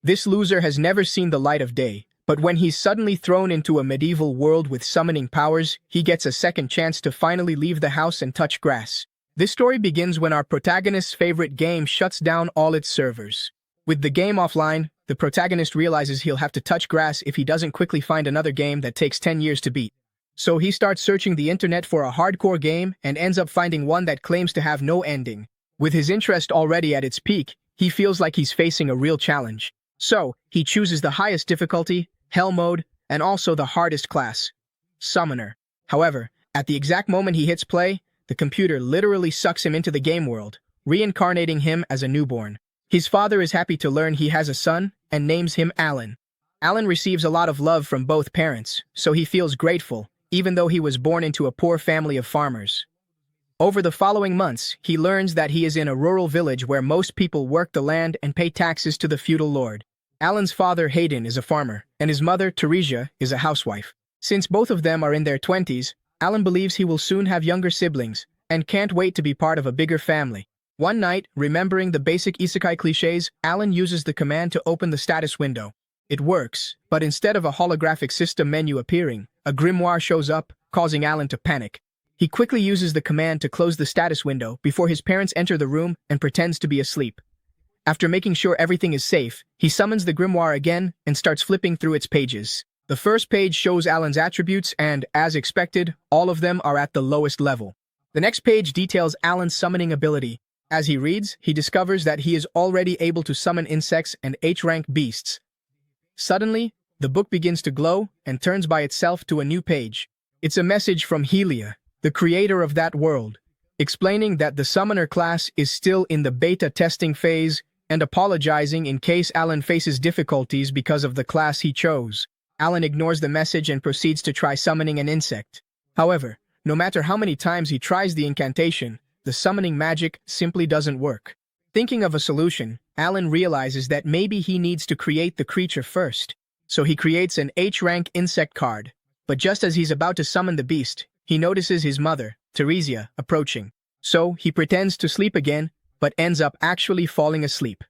This loser has never seen the light of day, but when he's suddenly thrown into a medieval world with summoning powers, he gets a second chance to finally leave the house and touch grass. This story begins when our protagonist's favorite game shuts down all its servers. With the game offline, the protagonist realizes he'll have to touch grass if he doesn't quickly find another game that takes 10 years to beat. So he starts searching the internet for a hardcore game and ends up finding one that claims to have no ending. With his interest already at its peak, he feels like he's facing a real challenge. So, he chooses the highest difficulty, Hell Mode, and also the hardest class, Summoner. However, at the exact moment he hits play, the computer literally sucks him into the game world, reincarnating him as a newborn. His father is happy to learn he has a son and names him Alan. Alan receives a lot of love from both parents, so he feels grateful, even though he was born into a poor family of farmers. Over the following months, he learns that he is in a rural village where most people work the land and pay taxes to the feudal lord. Alan's father, Hayden, is a farmer, and his mother, Theresia, is a housewife. Since both of them are in their 20s, Alan believes he will soon have younger siblings, and can't wait to be part of a bigger family. One night, remembering the basic isekai clichés, Alan uses the command to open the status window. It works, but instead of a holographic system menu appearing, a grimoire shows up, causing Alan to panic. He quickly uses the command to close the status window before his parents enter the room and pretends to be asleep. After making sure everything is safe, he summons the grimoire again and starts flipping through its pages. The first page shows Alan's attributes and, as expected, all of them are at the lowest level. The next page details Alan's summoning ability. As he reads, he discovers that he is already able to summon insects and H-rank beasts. Suddenly, the book begins to glow and turns by itself to a new page. It's a message from Helia, the creator of that world, explaining that the summoner class is still in the beta testing phase and apologizing in case Alan faces difficulties because of the class he chose. Alan ignores the message and proceeds to try summoning an insect. However, no matter how many times he tries the incantation, the summoning magic simply doesn't work. Thinking of a solution, Alan realizes that maybe he needs to create the creature first. So he creates an H-rank insect card. But just as he's about to summon the beast, he notices his mother, Theresia, approaching. So he pretends to sleep again, but ends up actually falling asleep.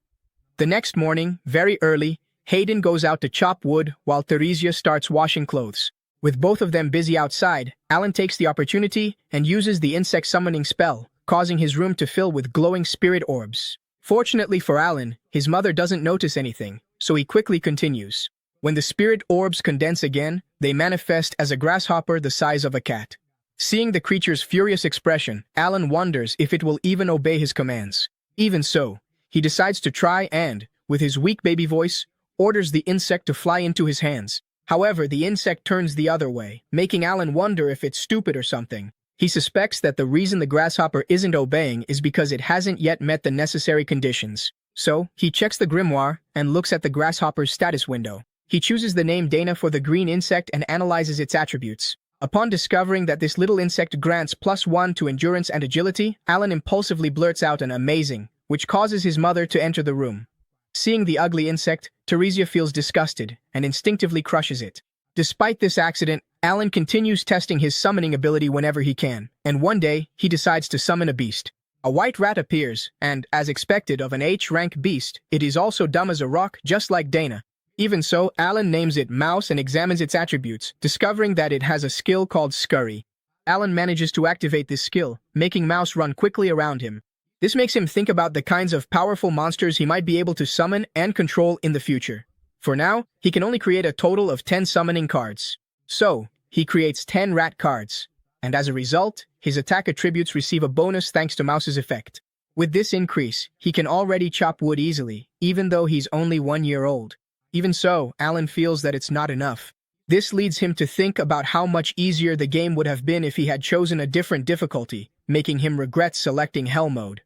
The next morning, very early, Hayden goes out to chop wood while Theresia starts washing clothes. With both of them busy outside, Alan takes the opportunity and uses the insect summoning spell, causing his room to fill with glowing spirit orbs. Fortunately for Alan, his mother doesn't notice anything, so he quickly continues. When the spirit orbs condense again, they manifest as a grasshopper the size of a cat. Seeing the creature's furious expression, Alan wonders if it will even obey his commands. Even so, he decides to try and, with his weak baby voice, orders the insect to fly into his hands. However, the insect turns the other way, making Alan wonder if it's stupid or something. He suspects that the reason the grasshopper isn't obeying is because it hasn't yet met the necessary conditions. So, he checks the grimoire and looks at the grasshopper's status window. He chooses the name Dana for the green insect and analyzes its attributes. Upon discovering that this little insect grants +1 to endurance and agility, Alan impulsively blurts out an amazing, which causes his mother to enter the room. Seeing the ugly insect, Theresia feels disgusted and instinctively crushes it. Despite this accident, Alan continues testing his summoning ability whenever he can, and one day, he decides to summon a beast. A white rat appears, and, as expected of an H-rank beast, it is also dumb as a rock, just like Dana. Even so, Alan names it Mouse and examines its attributes, discovering that it has a skill called Scurry. Alan manages to activate this skill, making Mouse run quickly around him. This makes him think about the kinds of powerful monsters he might be able to summon and control in the future. For now, he can only create a total of 10 summoning cards. So, he creates 10 rat cards, and as a result, his attack attributes receive a bonus thanks to Mouse's effect. With this increase, he can already chop wood easily, even though he's only 1 year old. Even so, Alan feels that it's not enough. This leads him to think about how much easier the game would have been if he had chosen a different difficulty, making him regret selecting Hell Mode.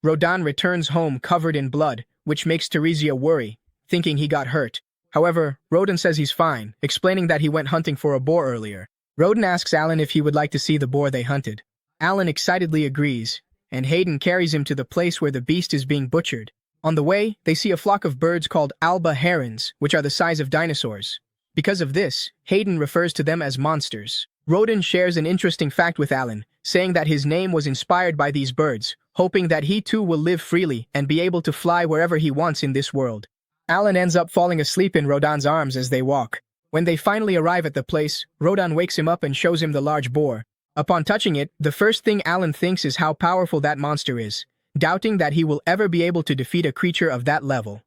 Rodan returns home covered in blood, which makes Theresia worry, thinking he got hurt. However, Rodan says he's fine, explaining that he went hunting for a boar earlier. Rodan asks Alan if he would like to see the boar they hunted. Alan excitedly agrees, and Hayden carries him to the place where the beast is being butchered. On the way, they see a flock of birds called alba herons, which are the size of dinosaurs. Because of this, Hayden refers to them as monsters. Rodan shares an interesting fact with Alan, saying that his name was inspired by these birds, hoping that he too will live freely and be able to fly wherever he wants in this world. Alan ends up falling asleep in Rodan's arms as they walk. When they finally arrive at the place, Rodan wakes him up and shows him the large boar. Upon touching it, the first thing Alan thinks is how powerful that monster is, doubting that he will ever be able to defeat a creature of that level.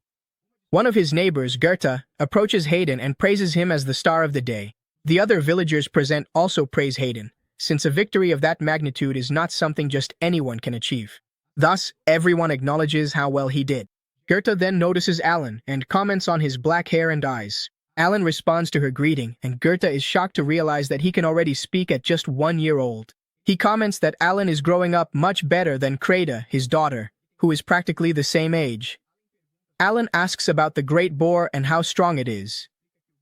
One of his neighbors, Goethe, approaches Hayden and praises him as the star of the day. The other villagers present also praise Hayden, since a victory of that magnitude is not something just anyone can achieve. Thus, everyone acknowledges how well he did. Goethe then notices Alan and comments on his black hair and eyes. Alan responds to her greeting, and Goethe is shocked to realize that he can already speak at just 1 year old. He comments that Alan is growing up much better than Kreda, his daughter, who is practically the same age. Alan asks about the Great Boar and how strong it is.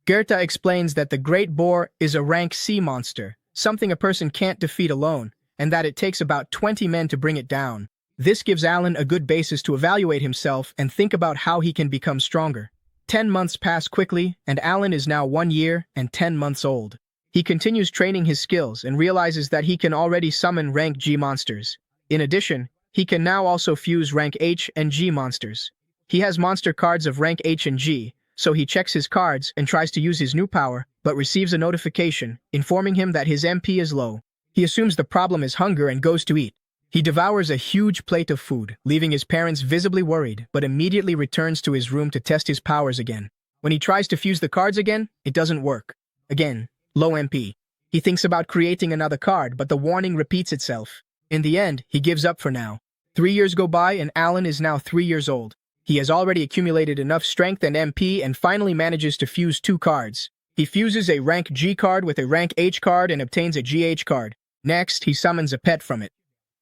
Goethe explains that the Great Boar is a rank C monster, something a person can't defeat alone, and that it takes about 20 men to bring it down. This gives Alan a good basis to evaluate himself and think about how he can become stronger. 10 months pass quickly, and Alan is now 1 year and 10 months old. He continues training his skills and realizes that he can already summon rank G monsters. In addition, he can now also fuse rank H and G monsters. He has monster cards of rank H and G, so he checks his cards and tries to use his new power, but receives a notification informing him that his MP is low. He assumes the problem is hunger and goes to eat. He devours a huge plate of food, leaving his parents visibly worried, but immediately returns to his room to test his powers again. When he tries to fuse the cards again, it doesn't work. Again, low MP. He thinks about creating another card, but the warning repeats itself. In the end, he gives up for now. 3 years go by and Alan is now 3 years old. He has already accumulated enough strength and MP and finally manages to fuse 2 cards. He fuses a rank G card with a rank H card and obtains a GH card. Next, he summons a pet from it.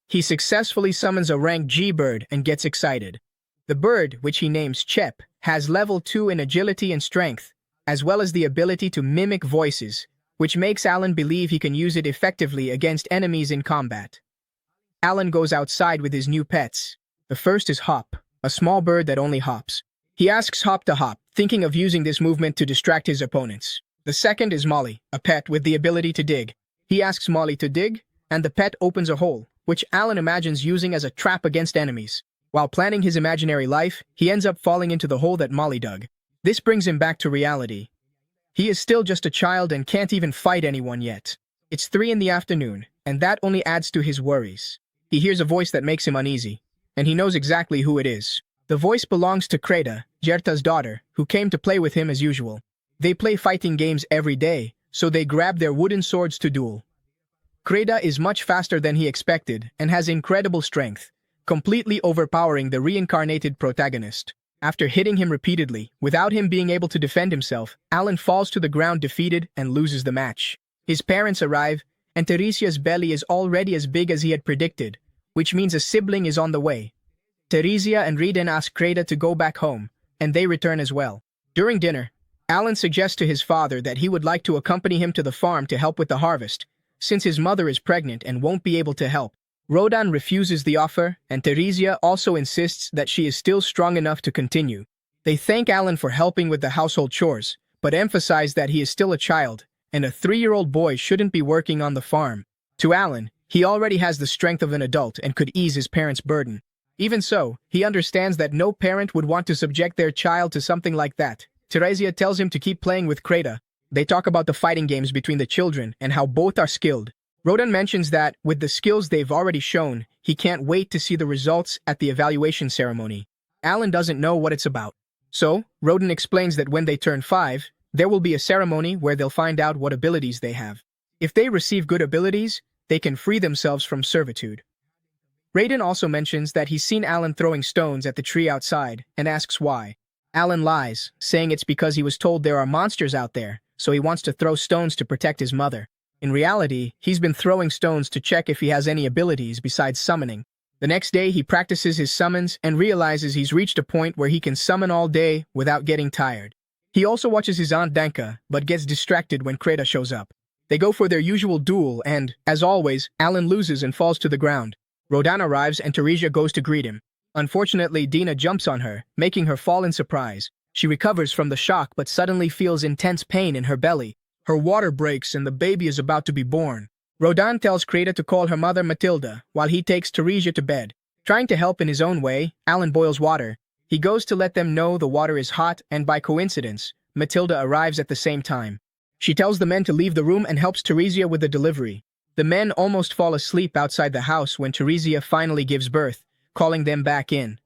He successfully summons a rank G bird and gets excited. The bird, which he names Chep, has level 2 in agility and strength, as well as the ability to mimic voices, which makes Alan believe he can use it effectively against enemies in combat. Alan goes outside with his new pets. The first is Hop, a small bird that only hops. He asks Hop to hop, thinking of using this movement to distract his opponents. The second is Molly, a pet with the ability to dig. He asks Molly to dig, and the pet opens a hole, which Alan imagines using as a trap against enemies. While planning his imaginary life, he ends up falling into the hole that Molly dug. This brings him back to reality. He is still just a child and can't even fight anyone yet. It's 3 in the afternoon, and that only adds to his worries. He hears a voice that makes him uneasy, and he knows exactly who it is. The voice belongs to Kreda, Jerta's daughter, who came to play with him as usual. They play fighting games every day, so they grab their wooden swords to duel. Kreda is much faster than he expected and has incredible strength, completely overpowering the reincarnated protagonist. After hitting him repeatedly, without him being able to defend himself, Alan falls to the ground defeated and loses the match. His parents arrive, and Teresia's belly is already as big as he had predicted, which means a sibling is on the way. Teresia and Reden ask Kreda to go back home, and they return as well. During dinner, Alan suggests to his father that he would like to accompany him to the farm to help with the harvest, since his mother is pregnant and won't be able to help. Rodan refuses the offer, and Teresia also insists that she is still strong enough to continue. They thank Alan for helping with the household chores, but emphasize that he is still a child, and a 3-year-old boy shouldn't be working on the farm. To Alan, he already has the strength of an adult and could ease his parents' burden. Even so, he understands that no parent would want to subject their child to something like that. Teresia tells him to keep playing with Kreda. They talk about the fighting games between the children and how both are skilled. Rodan mentions that, with the skills they've already shown, he can't wait to see the results at the evaluation ceremony. Alan doesn't know what it's about. So, Rodan explains that when they turn 5, there will be a ceremony where they'll find out what abilities they have. If they receive good abilities, they can free themselves from servitude. Raiden also mentions that he's seen Alan throwing stones at the tree outside and asks why. Alan lies, saying it's because he was told there are monsters out there, so he wants to throw stones to protect his mother. In reality, he's been throwing stones to check if he has any abilities besides summoning. The next day, he practices his summons and realizes he's reached a point where he can summon all day without getting tired. He also watches his Aunt Danka, but gets distracted when Kreda shows up. They go for their usual duel and, as always, Alan loses and falls to the ground. Rodan arrives and Teresia goes to greet him. Unfortunately, Dina jumps on her, making her fall in surprise. She recovers from the shock but suddenly feels intense pain in her belly. Her water breaks and the baby is about to be born. Rodan tells Kreda to call her mother Matilda, while he takes Teresia to bed. Trying to help in his own way, Alan boils water. He goes to let them know the water is hot, and by coincidence, Matilda arrives at the same time. She tells the men to leave the room and helps Teresia with the delivery. The men almost fall asleep outside the house when Teresia finally gives birth, calling them back in.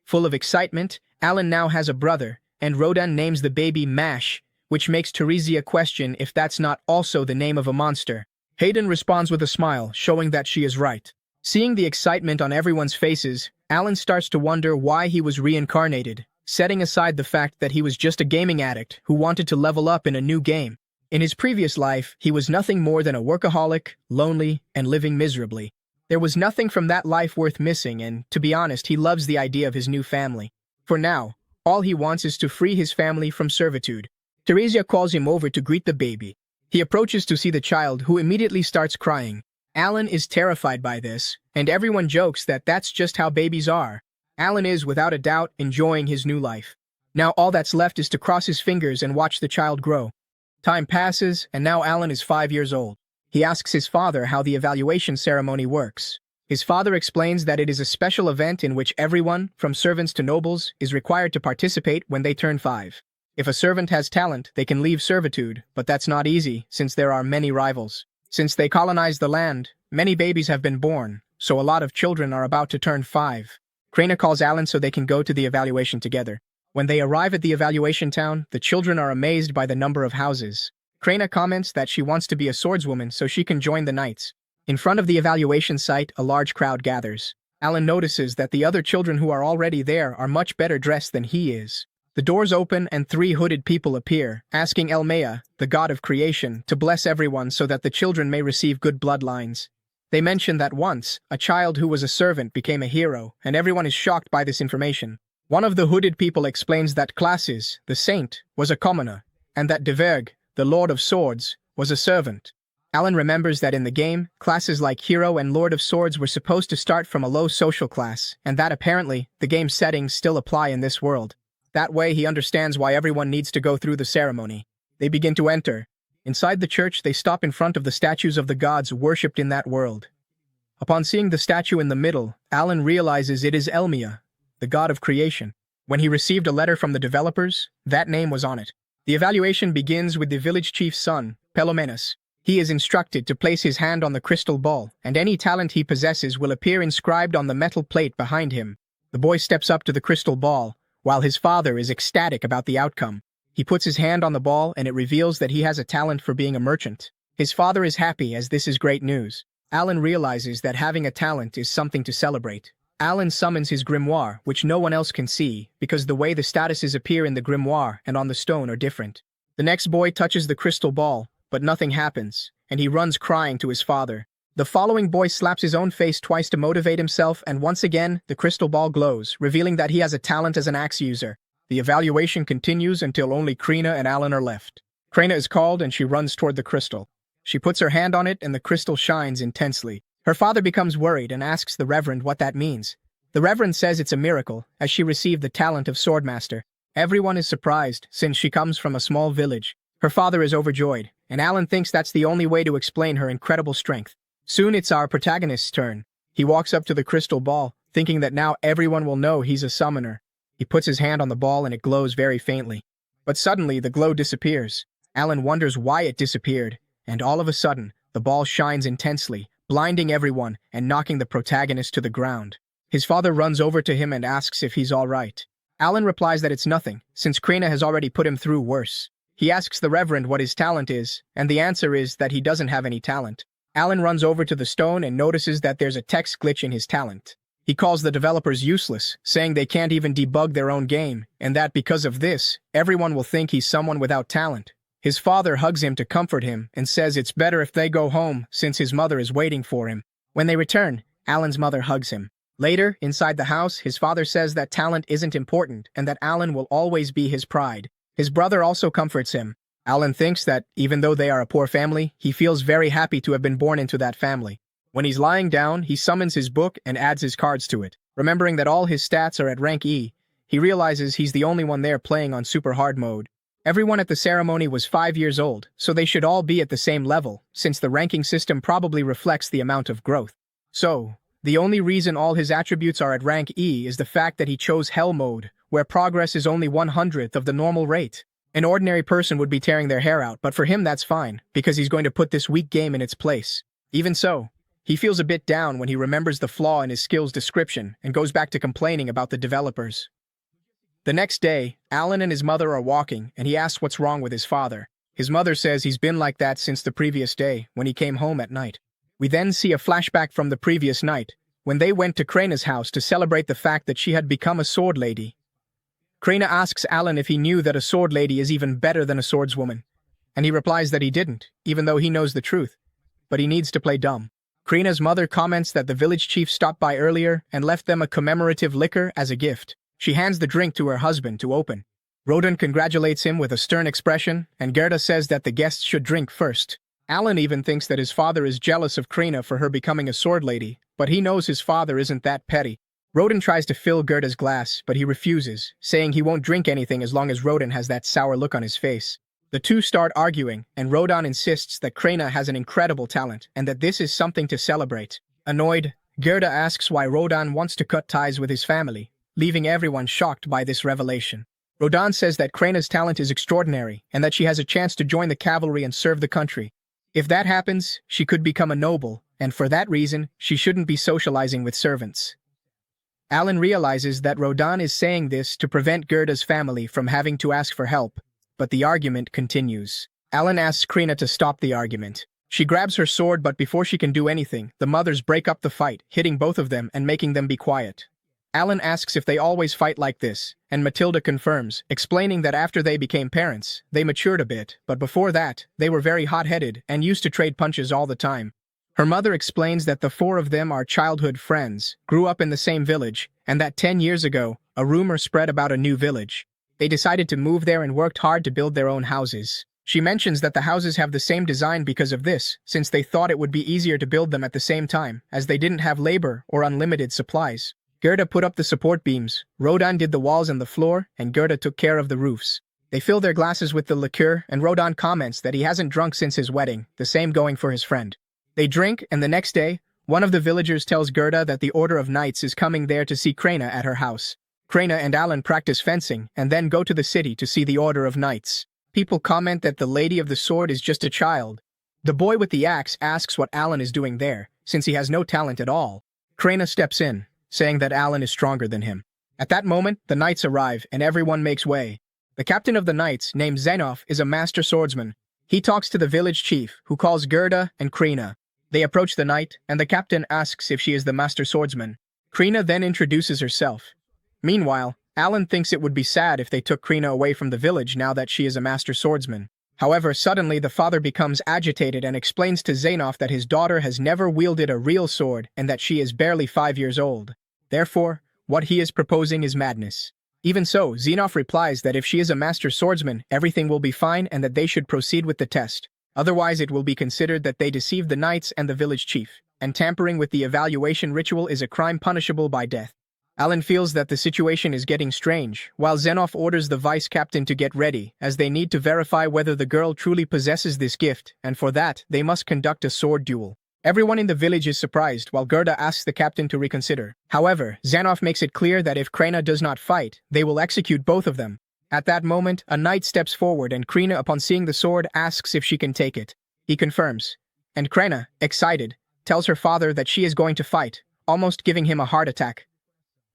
Full of excitement, Alan now has a brother, and Rodan names the baby Mash, which makes Teresia question if that's not also the name of a monster. Hayden responds with a smile, showing that she is right. Seeing the excitement on everyone's faces, Alan starts to wonder why he was reincarnated, setting aside the fact that he was just a gaming addict who wanted to level up in a new game. In his previous life, he was nothing more than a workaholic, lonely, and living miserably. There was nothing from that life worth missing, and, to be honest, he loves the idea of his new family. For now, all he wants is to free his family from servitude. Teresia calls him over to greet the baby. He approaches to see the child, who immediately starts crying. Alan is terrified by this, and everyone jokes that that's just how babies are. Alan is, without a doubt, enjoying his new life. Now all that's left is to cross his fingers and watch the child grow. Time passes, and now Alan is 5 years old. He asks his father how the evaluation ceremony works. His father explains that it is a special event in which everyone, from servants to nobles, is required to participate when they turn 5. If a servant has talent, they can leave servitude, but that's not easy, since there are many rivals. Since they colonize the land, many babies have been born, so a lot of children are about to turn 5. Krena calls Alan so they can go to the evaluation together. When they arrive at the evaluation town, the children are amazed by the number of houses. Krena comments that she wants to be a swordswoman so she can join the knights. In front of the evaluation site, a large crowd gathers. Alan notices that the other children who are already there are much better dressed than he is. The doors open and 3 hooded people appear, asking Elmea, the god of creation, to bless everyone so that the children may receive good bloodlines. They mention that once, a child who was a servant became a hero, and everyone is shocked by this information. One of the hooded people explains that Classes, the saint, was a commoner, and that Deverg, the Lord of Swords, was a servant. Alan remembers that in the game, classes like Hero and Lord of Swords were supposed to start from a low social class, and that apparently, the game's settings still apply in this world. That way he understands why everyone needs to go through the ceremony. They begin to enter. Inside the church, they stop in front of the statues of the gods worshipped in that world. Upon seeing the statue in the middle, Alan realizes it is Elmea, the god of creation. When he received a letter from the developers, that name was on it. The evaluation begins with the village chief's son, Pelomenas. He is instructed to place his hand on the crystal ball, and any talent he possesses will appear inscribed on the metal plate behind him. The boy steps up to the crystal ball, while his father is ecstatic about the outcome. He puts his hand on the ball and it reveals that he has a talent for being a merchant. His father is happy as this is great news. Alan realizes that having a talent is something to celebrate. Alan summons his grimoire, which no one else can see, because the way the statuses appear in the grimoire and on the stone are different. The next boy touches the crystal ball, but nothing happens, and he runs crying to his father. The following boy slaps his own face twice to motivate himself, and once again, the crystal ball glows, revealing that he has a talent as an axe user. The evaluation continues until only Krena and Alan are left. Krena is called and she runs toward the crystal. She puts her hand on it and the crystal shines intensely. Her father becomes worried and asks the Reverend what that means. The Reverend says it's a miracle, as she received the talent of Swordmaster. Everyone is surprised, since she comes from a small village. Her father is overjoyed, and Alan thinks that's the only way to explain her incredible strength. Soon it's our protagonist's turn. He walks up to the crystal ball, thinking that now everyone will know he's a summoner. He puts his hand on the ball and it glows very faintly. But suddenly the glow disappears. Alan wonders why it disappeared, and all of a sudden, the ball shines intensely, blinding everyone and knocking the protagonist to the ground. His father runs over to him and asks if he's all right. Alan replies that it's nothing, since Krena has already put him through worse. He asks the Reverend what his talent is, and the answer is that he doesn't have any talent. Alan runs over to the stone and notices that there's a text glitch in his talent. He calls the developers useless, saying they can't even debug their own game, and that because of this, everyone will think he's someone without talent. His father hugs him to comfort him and says it's better if they go home since his mother is waiting for him. When they return, Alan's mother hugs him. Later, inside the house, his father says that talent isn't important and that Alan will always be his pride. His brother also comforts him. Alan thinks that, even though they are a poor family, he feels very happy to have been born into that family. When he's lying down, he summons his book and adds his cards to it. Remembering that all his stats are at rank E, he realizes he's the only one there playing on super hard mode. Everyone at the ceremony was 5 years old, so they should all be at the same level, since the ranking system probably reflects the amount of growth. So, the only reason all his attributes are at rank E is the fact that he chose Hell mode, where progress is only 1/100th of the normal rate. An ordinary person would be tearing their hair out, but for him that's fine, because he's going to put this weak game in its place. Even so, he feels a bit down when he remembers the flaw in his skills description and goes back to complaining about the developers. The next day, Alan and his mother are walking, and he asks what's wrong with his father. His mother says he's been like that since the previous day, when he came home at night. We then see a flashback from the previous night, when they went to Kreina's house to celebrate the fact that she had become a sword lady. Kreina asks Alan if he knew that a sword lady is even better than a swordswoman, and he replies that he didn't, even though he knows the truth. But he needs to play dumb. Kreina's mother comments that the village chief stopped by earlier and left them a commemorative liquor as a gift. She hands the drink to her husband to open. Rodan congratulates him with a stern expression, and Gerda says that the guests should drink first. Alan even thinks that his father is jealous of Kreina for her becoming a sword lady, but he knows his father isn't that petty. Rodan tries to fill Gerda's glass, but he refuses, saying he won't drink anything as long as Rodan has that sour look on his face. The two start arguing, and Rodan insists that Kreina has an incredible talent and that this is something to celebrate. Annoyed, Gerda asks why Rodan wants to cut ties with his family, leaving everyone shocked by this revelation. Rodan says that Kreina's talent is extraordinary and that she has a chance to join the cavalry and serve the country. If that happens, she could become a noble, and for that reason, she shouldn't be socializing with servants. Alan realizes that Rodan is saying this to prevent Gerda's family from having to ask for help, but the argument continues. Alan asks Kreina to stop the argument. She grabs her sword, but before she can do anything, the mothers break up the fight, hitting both of them and making them be quiet. Alan asks if they always fight like this, and Matilda confirms, explaining that after they became parents, they matured a bit, but before that, they were very hot-headed and used to trade punches all the time. Her mother explains that the four of them are childhood friends, grew up in the same village, and that 10 years ago, a rumor spread about a new village. They decided to move there and worked hard to build their own houses. She mentions that the houses have the same design because of this, since they thought it would be easier to build them at the same time, as they didn't have labor or unlimited supplies. Gerda put up the support beams, Rodan did the walls and the floor, and Gerda took care of the roofs. They fill their glasses with the liqueur, and Rodan comments that he hasn't drunk since his wedding, the same going for his friend. They drink, and the next day, one of the villagers tells Gerda that the Order of Knights is coming there to see Kreina at her house. Kreina and Alan practice fencing, and then go to the city to see the Order of Knights. People comment that the Lady of the Sword is just a child. The boy with the axe asks what Alan is doing there, since he has no talent at all. Kreina steps in, saying that Alan is stronger than him. At that moment, the knights arrive, and everyone makes way. The captain of the knights, named Zenoff, is a master swordsman. He talks to the village chief, who calls Gerda and Kreina. They approach the knight, and the captain asks if she is the master swordsman. Kreina then introduces herself. Meanwhile, Alan thinks it would be sad if they took Kreina away from the village now that she is a master swordsman. However, suddenly the father becomes agitated and explains to Zenoff that his daughter has never wielded a real sword and that she is barely 5 years old. Therefore, what he is proposing is madness. Even so, Zenoff replies that if she is a master swordsman, everything will be fine and that they should proceed with the test. Otherwise, it will be considered that they deceived the knights and the village chief, and tampering with the evaluation ritual is a crime punishable by death. Alan feels that the situation is getting strange, while Zenoff orders the vice captain to get ready, as they need to verify whether the girl truly possesses this gift, and for that, they must conduct a sword duel. Everyone in the village is surprised, while Gerda asks the captain to reconsider. However, Zenoff makes it clear that if Kreina does not fight, they will execute both of them. At that moment, a knight steps forward and Kreina, upon seeing the sword, asks if she can take it. He confirms. And Kreina, excited, tells her father that she is going to fight, almost giving him a heart attack.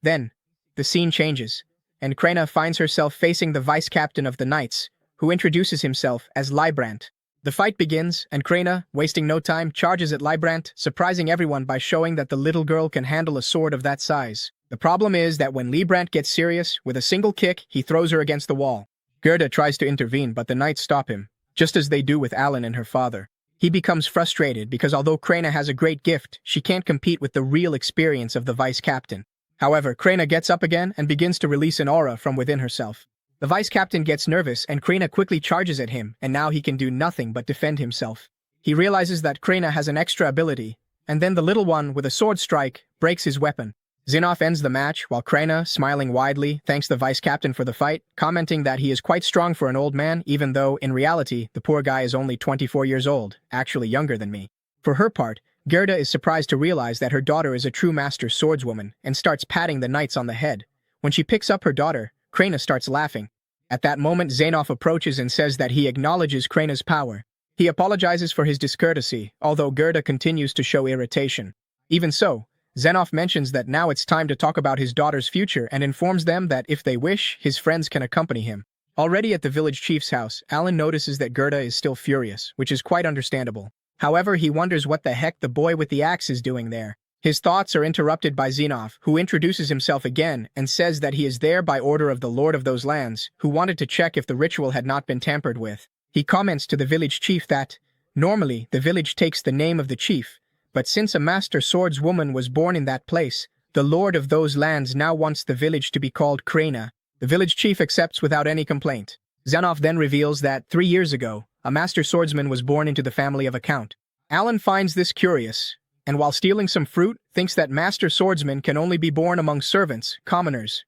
Then, the scene changes, and Kreina finds herself facing the vice-captain of the knights, who introduces himself as Leibrant. The fight begins, and Kreina, wasting no time, charges at Leibrant, surprising everyone by showing that the little girl can handle a sword of that size. The problem is that when Leibrant gets serious, with a single kick, he throws her against the wall. Gerda tries to intervene, but the knights stop him, just as they do with Alan and her father. He becomes frustrated because although Kreina has a great gift, she can't compete with the real experience of the vice-captain. However, Kreina gets up again and begins to release an aura from within herself. The vice-captain gets nervous and Kreina quickly charges at him, and now he can do nothing but defend himself. He realizes that Kreina has an extra ability, and then the little one, with a sword strike, breaks his weapon. Zenoff ends the match, while Kreina, smiling widely, thanks the vice-captain for the fight, commenting that he is quite strong for an old man, even though, in reality, the poor guy is only 24 years old, actually younger than me. For her part, Gerda is surprised to realize that her daughter is a true master swordswoman and starts patting the knights on the head. When she picks up her daughter, Krena starts laughing. At that moment, Zainov approaches and says that he acknowledges Krena's power. He apologizes for his discourtesy, although Gerda continues to show irritation. Even so, Zainov mentions that now it's time to talk about his daughter's future and informs them that if they wish, his friends can accompany him. Already at the village chief's house, Alan notices that Gerda is still furious, which is quite understandable. However, he wonders what the heck the boy with the axe is doing there. His thoughts are interrupted by Zainov, who introduces himself again and says that he is there by order of the lord of those lands, who wanted to check if the ritual had not been tampered with. He comments to the village chief that, normally, the village takes the name of the chief, but since a master swordswoman was born in that place, the lord of those lands now wants the village to be called Krena. The village chief accepts without any complaint. Zainov then reveals that, 3 years ago, a master swordsman was born into the family of a count. Alan finds this curious, and while stealing some fruit, thinks that master swordsmen can only be born among servants, commoners.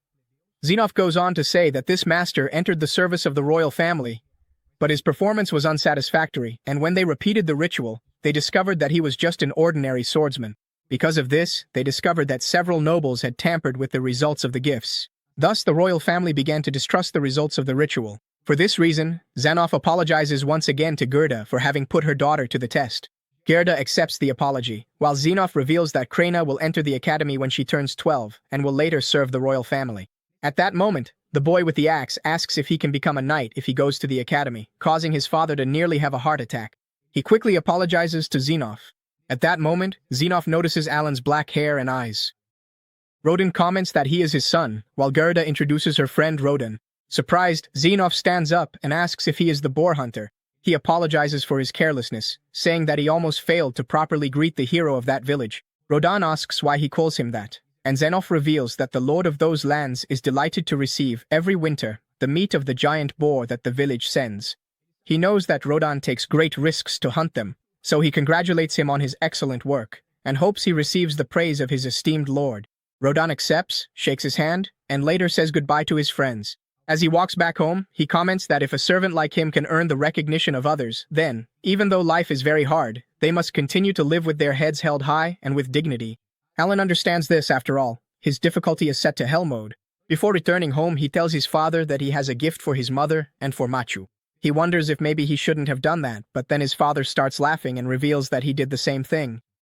Zainov goes on to say that this master entered the service of the royal family, but his performance was unsatisfactory, and when they repeated the ritual, they discovered that he was just an ordinary swordsman. Because of this, they discovered that several nobles had tampered with the results of the gifts. Thus, the royal family began to distrust the results of the ritual. For this reason, Zainov apologizes once again to Gerda for having put her daughter to the test. Gerda accepts the apology, while Zainov reveals that Krena will enter the academy when she turns 12 and will later serve the royal family. At that moment, the boy with the axe asks if he can become a knight if he goes to the academy, causing his father to nearly have a heart attack. He quickly apologizes to Zainov. At that moment, Zainov notices Alan's black hair and eyes. Rodan comments that he is his son, while Gerda introduces her friend Rodan. Surprised, Zainov stands up and asks if he is the boar hunter. He apologizes for his carelessness, saying that he almost failed to properly greet the hero of that village. Rodan asks why he calls him that, and Zainov reveals that the lord of those lands is delighted to receive, every winter, the meat of the giant boar that the village sends. He knows that Rodan takes great risks to hunt them, so he congratulates him on his excellent work, and hopes he receives the praise of his esteemed lord. Rodan accepts, shakes his hand, and later says goodbye to his friends. As he walks back home, he comments that if a servant like him can earn the recognition of others, then, even though life is very hard, they must continue to live with their heads held high and with dignity. Alan understands this after all. His difficulty is set to hell mode. Before returning home, he tells his father that he has a gift for his mother and for Machu. He wonders if maybe he shouldn't have done that, but then his father starts laughing and reveals that he did the same thing.